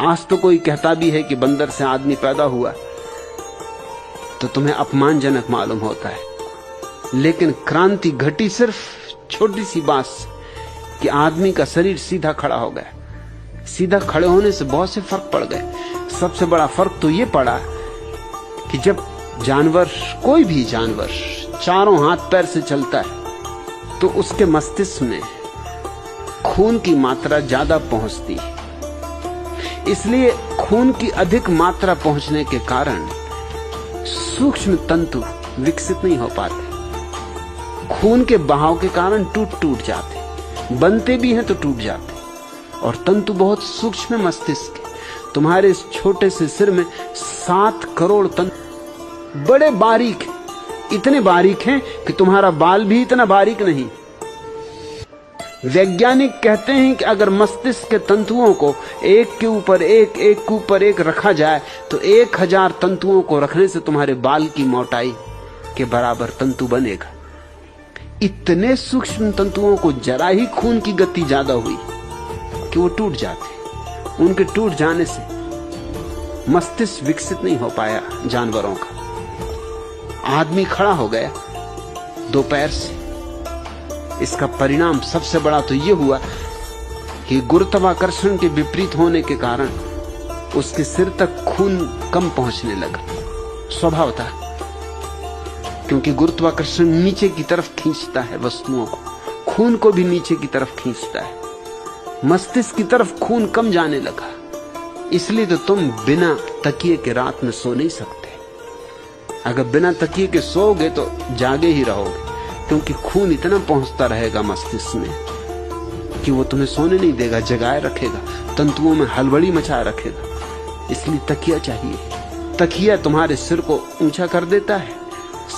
आज तो कोई कहता भी है कि बंदर से आदमी पैदा हुआ तो तुम्हें अपमानजनक मालूम होता है, लेकिन क्रांति घटी सिर्फ छोटी सी बात से कि आदमी का शरीर सीधा खड़ा हो गया। सीधा खड़े होने से बहुत से फर्क पड़ गए। सबसे बड़ा फर्क तो ये पड़ा कि जब जानवर, कोई भी जानवर चारों हाथ पैर से चलता है तो उसके मस्तिष्क में खून की मात्रा ज्यादा पहुंचती है। इसलिए खून की अधिक मात्रा पहुंचने के कारण सूक्ष्म तंतु विकसित नहीं हो पाते। खून के बहाव के कारण टूट जाते, बनते भी हैं तो टूट जाते। और तंतु बहुत सूक्ष्म मस्तिष्क है। तुम्हारे इस छोटे से सिर में 7 करोड़ तंतु बड़े बारीक हैं, इतने बारीक हैं कि तुम्हारा बाल भी इतना बारीक नहीं। वैज्ञानिक कहते हैं कि अगर मस्तिष्क के तंतुओं को एक के ऊपर एक, एक के ऊपर एक रखा जाए तो 1000 तंतुओं को रखने से तुम्हारे बाल की मोटाई के बराबर तंतु बनेगा। इतने सूक्ष्म तंतुओं को जरा ही खून की गति ज्यादा हुई कि वो टूट जाते। उनके टूट जाने से मस्तिष्क विकसित नहीं हो पाया जानवरों का। आदमी खड़ा हो गया 2 पैर से। इसका परिणाम सबसे बड़ा तो यह हुआ कि गुरुत्वाकर्षण के विपरीत होने के कारण उसके सिर तक खून कम पहुंचने लगा। स्वभाव था, क्योंकि गुरुत्वाकर्षण नीचे की तरफ खींचता है वस्तुओं को, खून को भी नीचे की तरफ खींचता है। मस्तिष्क की तरफ खून कम जाने लगा। इसलिए तो तुम बिना तकिए के रात में सो नहीं सकते। अगर बिना तकिए के सोओगे तो जागे ही रहोगे, क्योंकि खून इतना पहुंचता रहेगा मस्तिष्क में कि वो तुम्हें सोने नहीं देगा, जगाए रखेगा, तंतुओं में हलबड़ी मचाए रखेगा। इसलिए तकिया चाहिए। तकिया तुम्हारे सिर को ऊंचा कर देता है,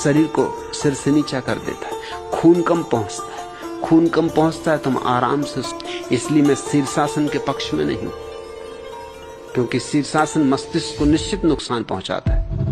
शरीर को सिर से नीचा कर देता है। खून कम पहुंचता है। खून कम पहुंचता है तुम आराम से। इसलिए मैं शीर्षासन के पक्ष में नहीं हूं, क्योंकि शीर्षासन मस्तिष्क को निश्चित नुकसान पहुंचाता है।